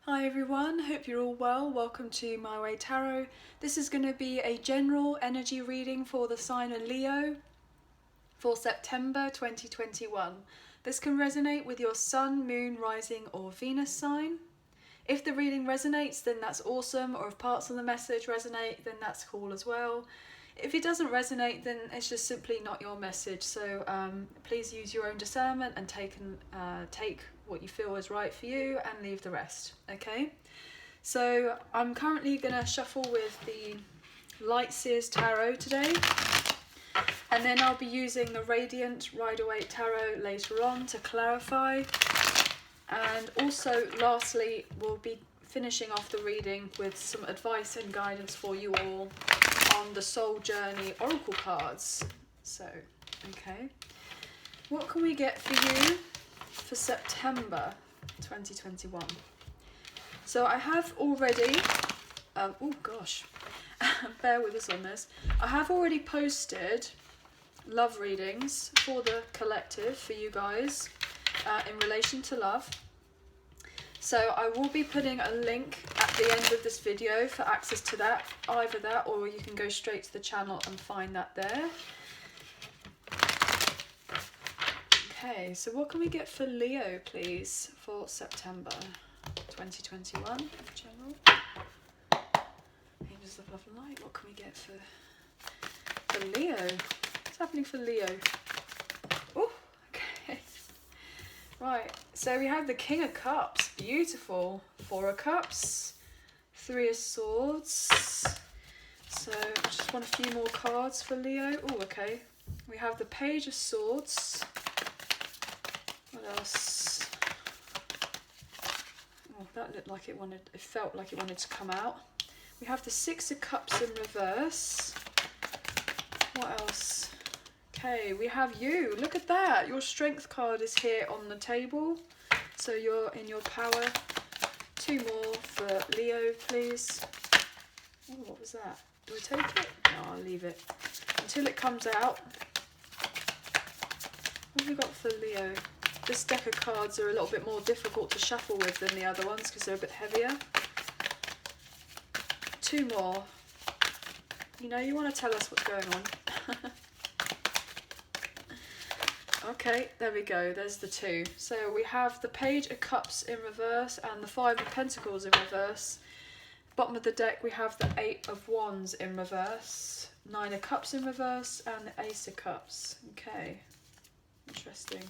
Hi everyone, hope you're all well. Welcome to My Way Tarot. This is going to be a general energy reading for the sign of Leo for September 2021. This can resonate with your Sun, Moon, Rising or Venus sign. If the reading resonates, then that's awesome, or if parts of the message resonate, then that's cool as well. If it doesn't resonate, then it's just simply not your message. So please use your own discernment and take what you feel is right for you and leave the rest, okay? So I'm currently going to shuffle with the Light Seers Tarot today, and then I'll be using the Radiant Rider-Waite Tarot later on to clarify. And also, lastly, we'll be finishing off the reading with some advice and guidance for you all on the Soul Journey Oracle cards. So, okay. What can we get for you for September 2021? So I have already, oh gosh, bear with us on this. I have already posted love readings for the collective for you guys in relation to love. So I will be putting a link at the end of this video for access to that, either that or you can go straight to the channel and find that there. Okay, so what can we get for Leo, please, for September 2021 in general? Angels of Love and Light, what can we get for Leo? What's happening for Leo? Oh, okay. Right, so we have the King of Cups, beautiful. Four of Cups, Three of Swords. So I just want a few more cards for Leo. Oh, okay. We have the Page of Swords. What else? Oh, that looked like it felt like it wanted to come out. We have the Six of Cups in reverse. What else? Okay, we have you. Look at that. Your Strength card is here on the table. So you're in your power. Two more for Leo, please. Oh, what was that? Do I take it? No, I'll leave it until it comes out. What have we got for Leo? This deck of cards are a little bit more difficult to shuffle with than the other ones because they're a bit heavier. Two more. You know, you want to tell us what's going on. Okay, there we go, there's the two. So we have the Page of Cups in reverse and the Five of Pentacles in reverse. Bottom of the deck we have the Eight of Wands in reverse, Nine of Cups in reverse and the Ace of Cups. Okay, interesting.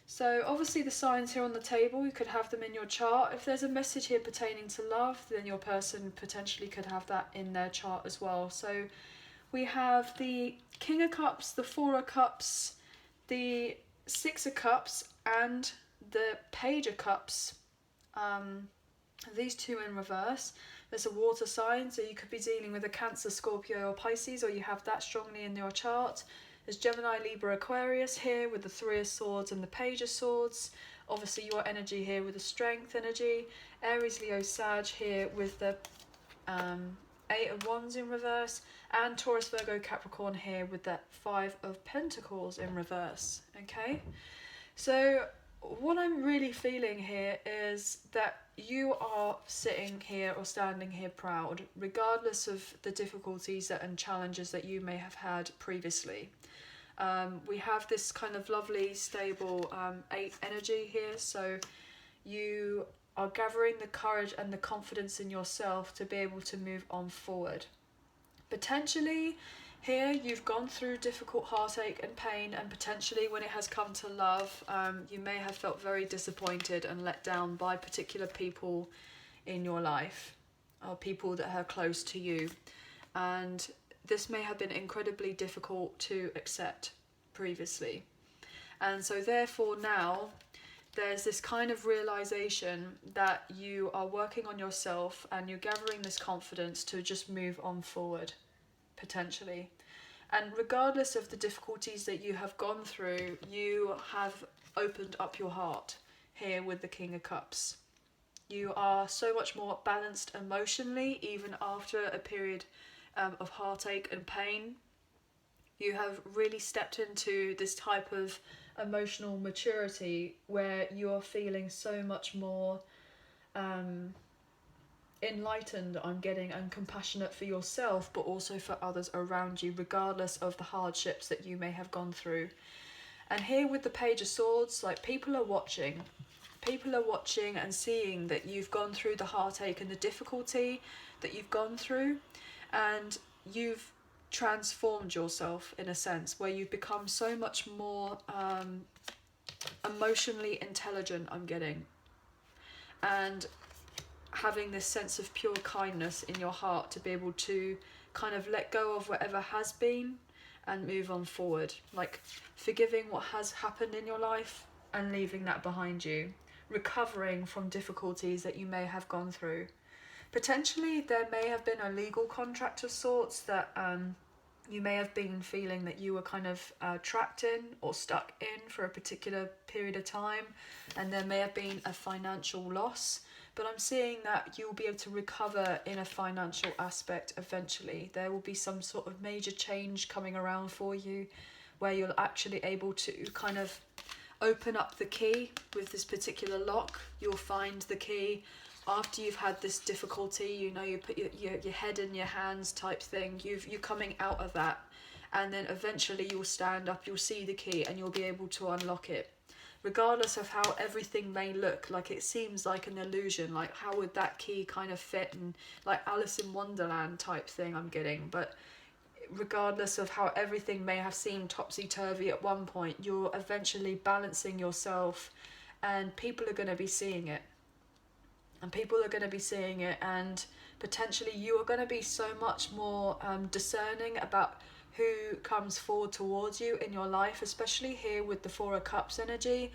So obviously the signs here on the table, you could have them in your chart. If there's a message here pertaining to love, then your person potentially could have that in their chart as well. So we have the King of Cups, the Four of Cups, the Six of Cups and the Page of Cups. These two in reverse. There's a water sign, so you could be dealing with a Cancer, Scorpio or Pisces, or you have that strongly in your chart. There's Gemini, Libra, Aquarius here with the Three of Swords and the Page of Swords. Obviously your energy here with the Strength energy. Aries, Leo, Sag here with the Eight of Wands in reverse, and Taurus, Virgo, Capricorn here with that Five of Pentacles in reverse. Okay, so what I'm really feeling here is that you are sitting here or standing here proud, regardless of the difficulties and challenges that you may have had previously. We have this kind of lovely, stable 8 energy here, so you are gathering the courage and the confidence in yourself to be able to move on forward. Potentially here you've gone through difficult heartache and pain, and potentially when it has come to love, you may have felt very disappointed and let down by particular people in your life, or people that are close to you, and this may have been incredibly difficult to accept previously. And so therefore now there's this kind of realization that you are working on yourself and you're gathering this confidence to just move on forward, potentially. And regardless of the difficulties that you have gone through, you have opened up your heart here with the King of Cups. You are so much more balanced emotionally, even after a period of heartache and pain. You have really stepped into this type of emotional maturity where you are feeling so much more enlightened, I'm getting, and compassionate for yourself, but also for others around you, regardless of the hardships that you may have gone through. And here with the Page of Swords, like, people are watching. People are watching and seeing that you've gone through the heartache and the difficulty that you've gone through, and you've transformed yourself in a sense where you've become so much more emotionally intelligent, I'm getting, and having this sense of pure kindness in your heart to be able to kind of let go of whatever has been and move on forward, like forgiving what has happened in your life and leaving that behind you, recovering from difficulties that you may have gone through. Potentially there may have been a legal contract of sorts that you may have been feeling that you were kind of trapped in or stuck in for a particular period of time, and there may have been a financial loss, but I'm seeing that you'll be able to recover in a financial aspect eventually. There will be some sort of major change coming around for you where you're actually able to kind of open up the key with this particular lock. You'll find the key after you've had this difficulty, you know, you put your head in your hands type thing, you're coming out of that, and then eventually you'll stand up, you'll see the key, and you'll be able to unlock it. Regardless of how everything may look, like it seems like an illusion, like how would that key kind of fit, and like Alice in Wonderland type thing I'm getting, but regardless of how everything may have seemed topsy-turvy at one point, you're eventually balancing yourself, and people are going to be seeing it. And people are going to be seeing it, and potentially you are going to be so much more discerning about who comes forward towards you in your life, especially here with the Four of Cups energy.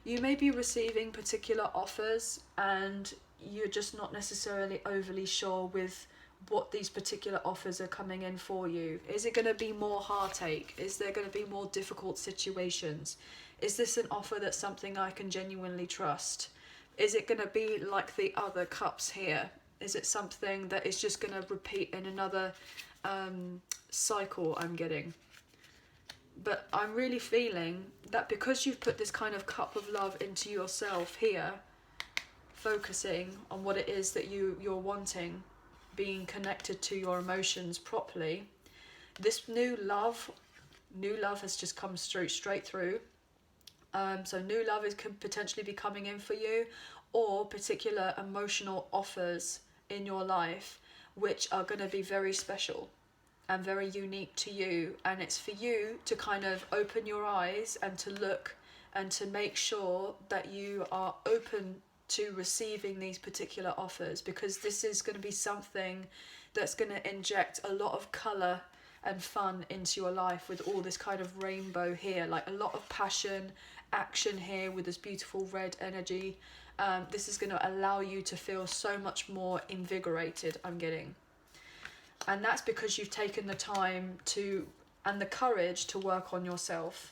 You may be receiving particular offers and you're just not necessarily overly sure with what these particular offers are coming in for you. Is it going to be more heartache? Is there going to be more difficult situations? Is this an offer that's something I can genuinely trust? Is it going to be like the other cups here? Is it something that is just going to repeat in another cycle I'm getting? But I'm really feeling that because you've put this kind of cup of love into yourself here, focusing on what it is that you're wanting, being connected to your emotions properly, this new love has just come straight through. So new love could potentially be coming in for you, or particular emotional offers in your life which are going to be very special and very unique to you, and it's for you to kind of open your eyes and to look and to make sure that you are open to receiving these particular offers, because this is going to be something that's going to inject a lot of colour and fun into your life with all this kind of rainbow here, like a lot of passion, action here with this beautiful red energy. This is going to allow you to feel so much more invigorated, I'm getting. And that's because you've taken the time to and the courage to work on yourself,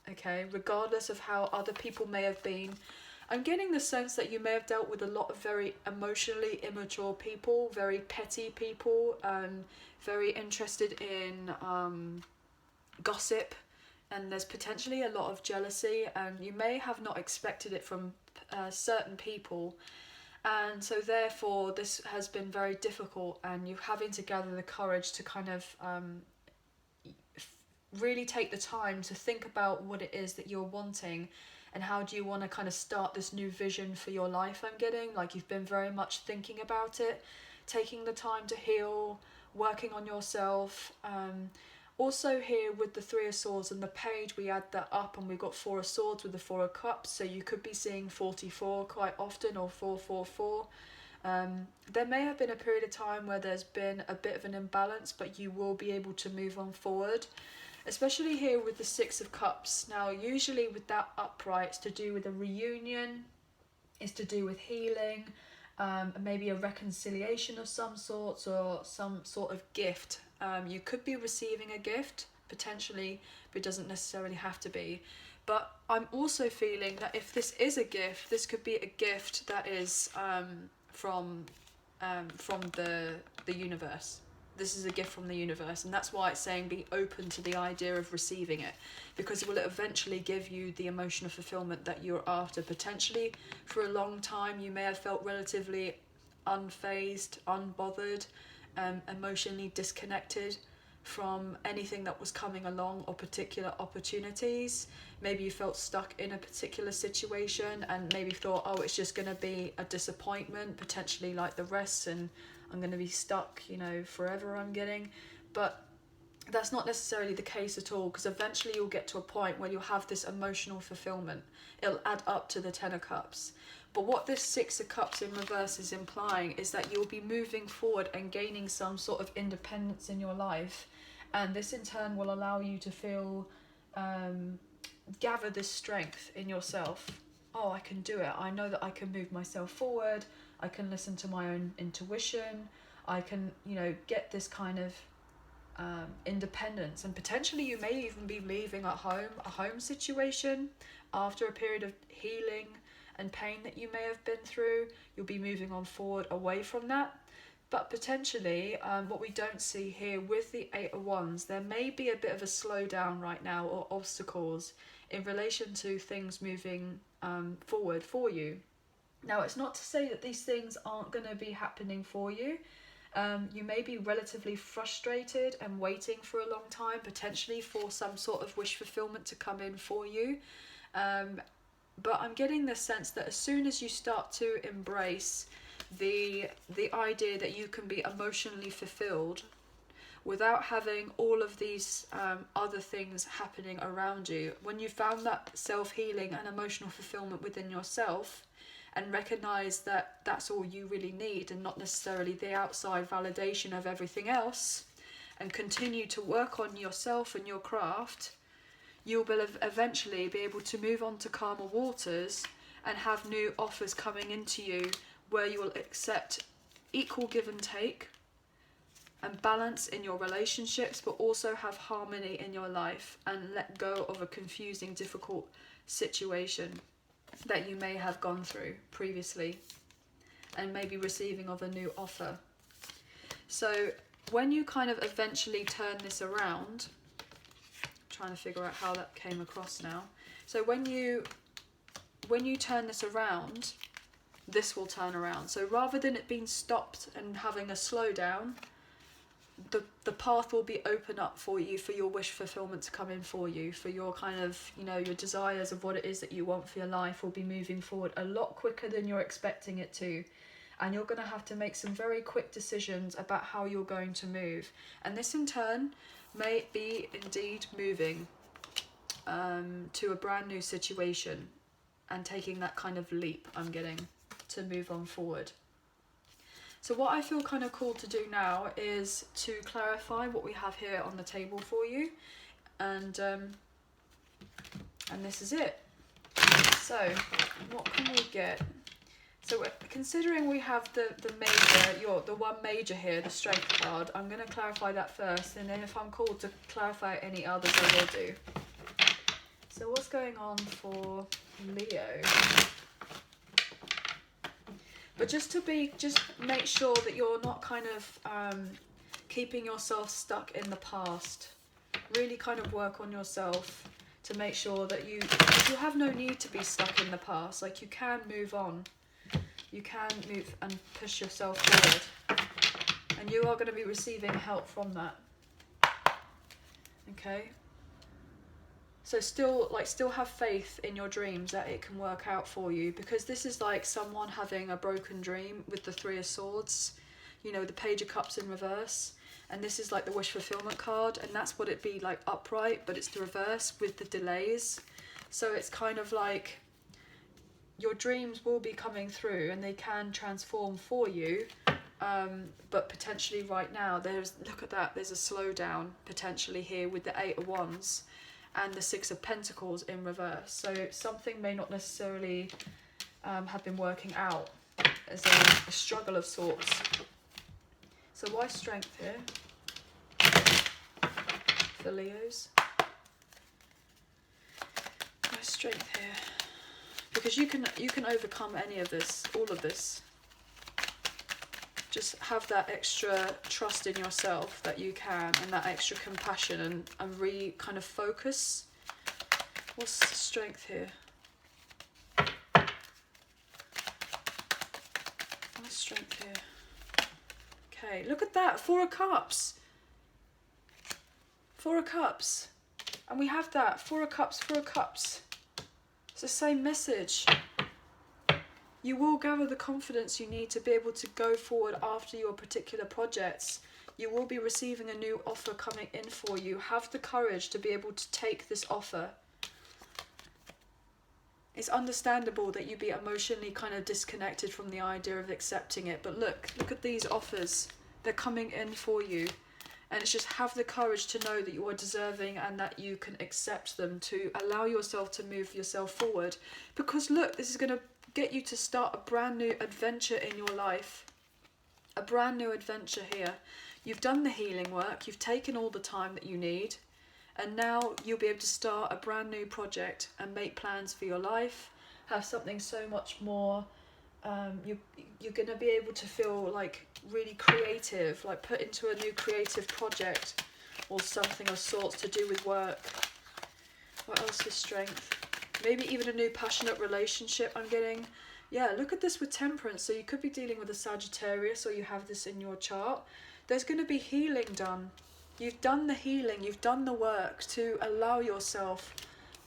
okay? Regardless of how other people may have been. I'm getting the sense that you may have dealt with a lot of very emotionally immature people, very petty people, very interested in gossip, and there's potentially a lot of jealousy, and you may have not expected it from certain people, and so therefore this has been very difficult, and you're having to gather the courage to kind of really take the time to think about what it is that you're wanting and how do you want to kind of start this new vision for your life. I'm getting like you've been very much thinking about it, taking the time to heal, working on yourself. Also here with the Three of Swords and the Page, we add that up and we've got Four of Swords with the Four of Cups, so you could be seeing 44 quite often, or 444. There may have been a period of time where there's been a bit of an imbalance, but you will be able to move on forward. Especially here with the Six of Cups. Now usually with that upright, it's to do with a reunion, it's to do with healing, maybe a reconciliation of some sorts, or some sort of gift. You could be receiving a gift, potentially, but it doesn't necessarily have to be. But I'm also feeling that if this is a gift, this could be a gift that is from the universe. this is a gift from the universe, and that's why it's saying be open to the idea of receiving it, because it will eventually give you the emotional fulfillment that you're after. Potentially for a long time you may have felt relatively unfazed, unbothered, emotionally disconnected from anything that was coming along or particular opportunities. Maybe you felt stuck in a particular situation and maybe thought, oh, it's just going to be a disappointment, potentially like the rest, and I'm going to be stuck, you know, forever, I'm getting. But that's not necessarily the case at all, because eventually you'll get to a point where you'll have this emotional fulfillment. It'll add up to the 10 of Cups. But what this 6 of Cups in reverse is implying is that you'll be moving forward and gaining some sort of independence in your life. And this in turn will allow you to feel, gather this strength in yourself. Oh, I can do it. I know that I can move myself forward. I can listen to my own intuition. I can, you know, get this kind of independence. And potentially you may even be leaving at home, a home situation, after a period of healing and pain that you may have been through. You'll be moving on forward away from that. But potentially, what we don't see here with the 8 of Wands, there may be a bit of a slowdown right now, or obstacles in relation to things moving forward for you. Now, it's not to say that these things aren't going to be happening for you. You may be relatively frustrated and waiting for a long time, potentially for some sort of wish fulfillment to come in for you. But I'm getting the sense that as soon as you start to embrace the idea that you can be emotionally fulfilled without having all of these other things happening around you, when you found that self-healing and emotional fulfillment within yourself and recognize that that's all you really need and not necessarily the outside validation of everything else, and continue to work on yourself and your craft, you'll eventually be able to move on to calmer waters and have new offers coming into you where you will accept equal give and take and balance in your relationships, but also have harmony in your life and let go of a confusing, difficult situation that you may have gone through previously and maybe receiving of a new offer. So when you kind of eventually turn this around, I'm trying to figure out how that came across now. So when you turn this around, this will turn around. So rather than it being stopped and having a slowdown, the path will be open up for you, for your wish fulfillment to come in for you, for your kind of, you know, your desires of what it is that you want for your life will be moving forward a lot quicker than you're expecting it to. And you're going to have to make some very quick decisions about how you're going to move. And this in turn may be indeed moving to a brand new situation and taking that kind of leap I'm getting to move on forward. So what I feel kind of called to do now is to clarify what we have here on the table for you, and this is it. So what can we get? So considering we have the major, the one major here, the Strength card, I'm going to clarify that first, and then if I'm called to clarify any others, I will do. So what's going on for Leo? But just make sure that you're not kind of keeping yourself stuck in the past. Really kind of work on yourself to make sure that you have no need to be stuck in the past. Like, you can move on. You can move and push yourself forward. And you are going to be receiving help from that. Okay? So still have faith in your dreams that it can work out for you, because this is like someone having a broken dream with the 3 of Swords, you know, the Page of Cups in reverse, and this is like the wish fulfillment card, and that's what it'd be like upright, but it's the reverse with the delays. So it's kind of like your dreams will be coming through and they can transform for you, but potentially right now look at that, there's a slowdown potentially here with the 8 of Wands and the 6 of Pentacles in reverse. So something may not necessarily have been working out as a struggle of sorts. So why Strength here for Leos? Why Strength here? Because you can overcome any of this, all of this. just have that extra trust in yourself that you can, and that extra compassion, and kind of focus. What's the strength here? What's strength here? Okay, look at that, 4 of Cups. 4 of Cups. And we have that, 4 of Cups, 4 of Cups. It's the same message. You will gather the confidence you need to be able to go forward after your particular projects. You will be receiving a new offer coming in for you. Have the courage to be able to take this offer. It's understandable that you be emotionally kind of disconnected from the idea of accepting it. But look at these offers. They're coming in for you. And it's just have the courage to know that you are deserving and that you can accept them, to allow yourself to move yourself forward. Because look, this is going to get you to start a brand new adventure in your life. A brand new adventure here. You've done the healing work. You've taken all the time that you need. And now you'll be able to start a brand new project and make plans for your life. Have something so much more... you're going to be able to feel like really creative, like put into a new creative project or something of sorts to do with work. What else is strength? Maybe even a new passionate relationship I'm getting. Yeah, look at this with temperance. So you could be dealing with a Sagittarius, or you have this in your chart. There's going to be healing done. You've done the healing, you've done the work to allow yourself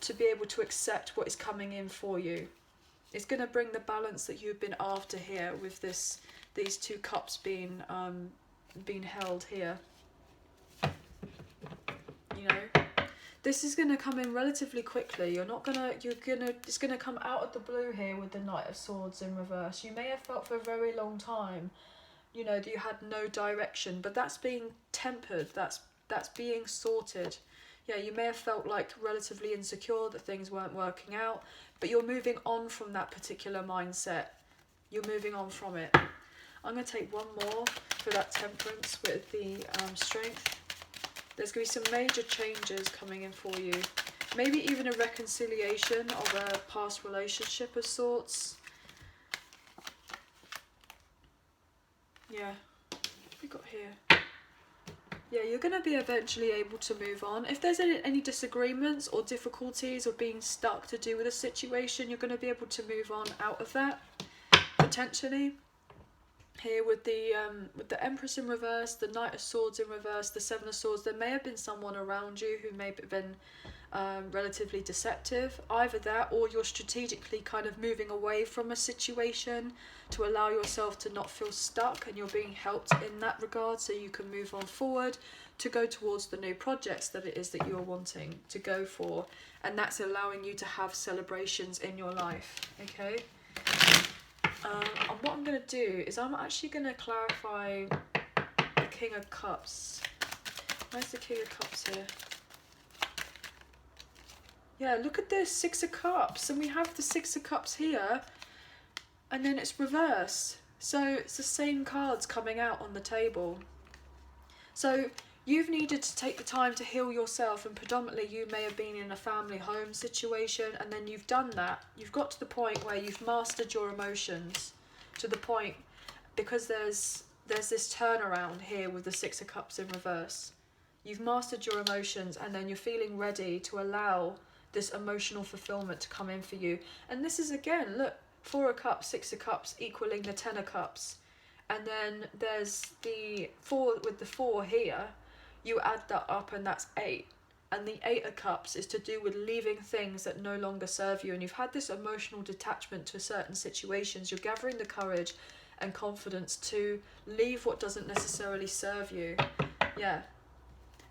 to be able to accept what is coming in for you. It's going to bring the balance that you've been after here with these 2 cups being held here. You know, this is going to come in relatively quickly. It's going to come out of the blue here with the Knight of Swords in reverse. You may have felt for a very long time, you know, that you had no direction, but that's being tempered. That's being sorted. Yeah, you may have felt like relatively insecure that things weren't working out, but you're moving on from that particular mindset. You're moving on from it. I'm going to take one more for that temperance with the strength. There's going to be some major changes coming in for you. Maybe even a reconciliation of a past relationship of sorts. Yeah, what have we got here? Yeah, you're going to be eventually able to move on. If there's any disagreements or difficulties or being stuck to do with a situation, you're going to be able to move on out of that, potentially. Here with the Empress in reverse, the Knight of Swords in reverse, the Seven of Swords, there may have been someone around you who may have been relatively deceptive. Either that, or you're strategically kind of moving away from a situation to allow yourself to not feel stuck, and you're being helped in that regard so you can move on forward to go towards the new projects that it is that you're wanting to go for, and that's allowing you to have celebrations in your life. Okay, and what I'm going to do is I'm actually going to clarify the King of Cups. Where's the King of Cups here? Yeah, look at this, 6 of Cups, and we have the 6 of Cups here, and then it's reversed. So it's the same cards coming out on the table. So you've needed to take the time to heal yourself, and predominantly you may have been in a family home situation, and then you've done that. You've got to the point where you've mastered your emotions, to the point, because there's this turnaround here with the 6 of Cups in reverse. You've mastered your emotions, and then you're feeling ready to allow this emotional fulfillment to come in for you. And this is, again, look, 4 of Cups, 6 of Cups equaling the 10 of Cups. And then there's the 4 with the 4 here. You add that up and that's 8. And the 8 of Cups is to do with leaving things that no longer serve you. And you've had this emotional detachment to certain situations. You're gathering the courage and confidence to leave what doesn't necessarily serve you. Yeah.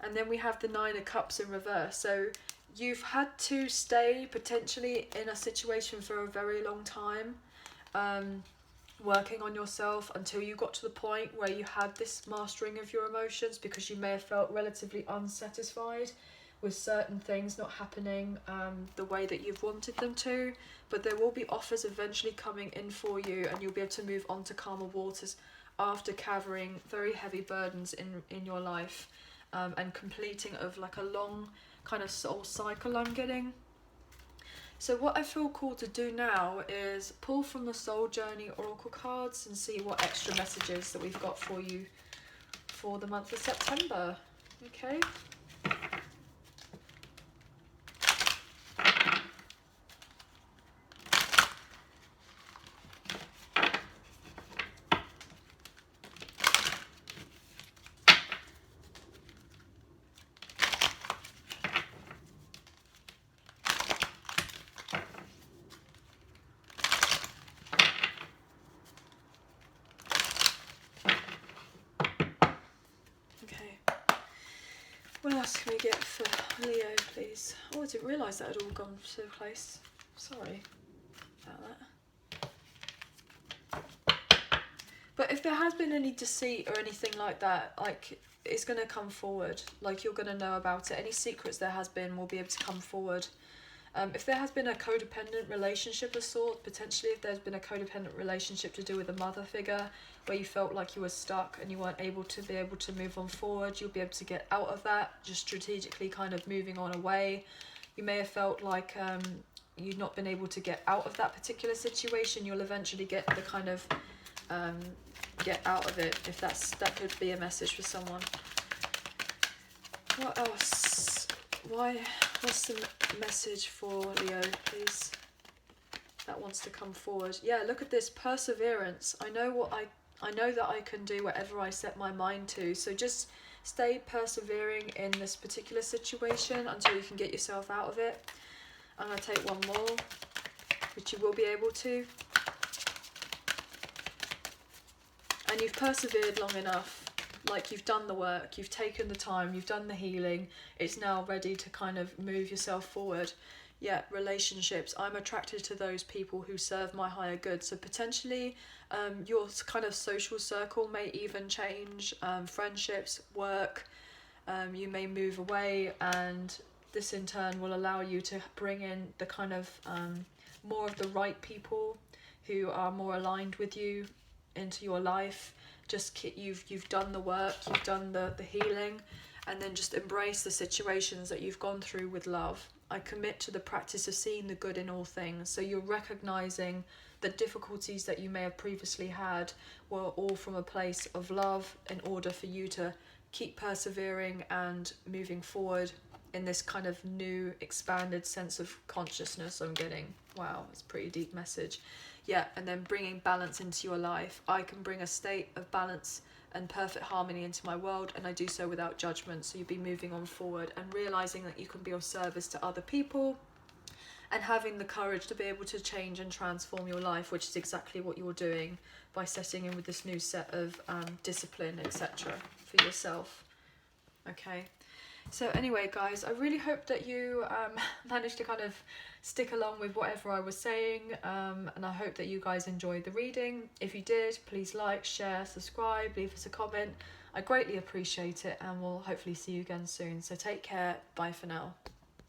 And then we have the 9 of Cups in reverse. So you've had to stay potentially in a situation for a very long time, working on yourself until you got to the point where you had this mastering of your emotions, because you may have felt relatively unsatisfied with certain things not happening the way that you've wanted them to. But there will be offers eventually coming in for you, and you'll be able to move on to calmer waters after carrying very heavy burdens in your life, and completing of like a long kind of soul cycle I'm getting. So what I feel called to do now is pull from the Soul Journey Oracle cards and see what extra messages that we've got for you for the month of September. Okay. What else can we get for Leo, please? Oh, I didn't realise that had all gone so close. Sorry about that. But if there has been any deceit or anything like that, like, it's going to come forward. Like, you're going to know about it. Any secrets there has been will be able to come forward. If there has been a codependent relationship of sorts, potentially if there's been a codependent relationship to do with a mother figure where you felt like you were stuck and you weren't able to move on forward, you'll be able to get out of that, just strategically kind of moving on away. You may have felt like you've not been able to get out of that particular situation. You'll eventually get the kind of get out of it, if that could be a message for someone. What else? What's the message for Leo, please? That wants to come forward. Yeah, look at this, perseverance. I know that I can do whatever I set my mind to. So just stay persevering in this particular situation until you can get yourself out of it. I'm going to take one more, which you will be able to. And you've persevered long enough. Like, you've done the work, you've taken the time, you've done the healing. It's now ready to kind of move yourself forward. Yeah, relationships. I'm attracted to those people who serve my higher good. So potentially your kind of social circle may even change. Friendships, work, you may move away, and this in turn will allow you to bring in the kind of more of the right people who are more aligned with you into your life. Just you've done the work, you've done the healing, and then just embrace the situations that you've gone through with love. I commit to the practice of seeing the good in all things. So you're recognizing the difficulties that you may have previously had were all from a place of love, in order for you to keep persevering and moving forward in this kind of new expanded sense of consciousness I'm getting. Wow, it's a pretty deep message. Yeah, and then bringing balance into your life. I can bring a state of balance and perfect harmony into my world, and I do so without judgment. So you'll be moving on forward and realizing that you can be of service to other people and having the courage to be able to change and transform your life, which is exactly what you're doing by setting in with this new set of discipline, etc. for yourself. Okay. So anyway, guys, I really hope that you managed to kind of stick along with whatever I was saying, and I hope that you guys enjoyed the reading. If you did, please like, share, subscribe, leave us a comment. I greatly appreciate it, and we'll hopefully see you again soon. So take care. Bye for now.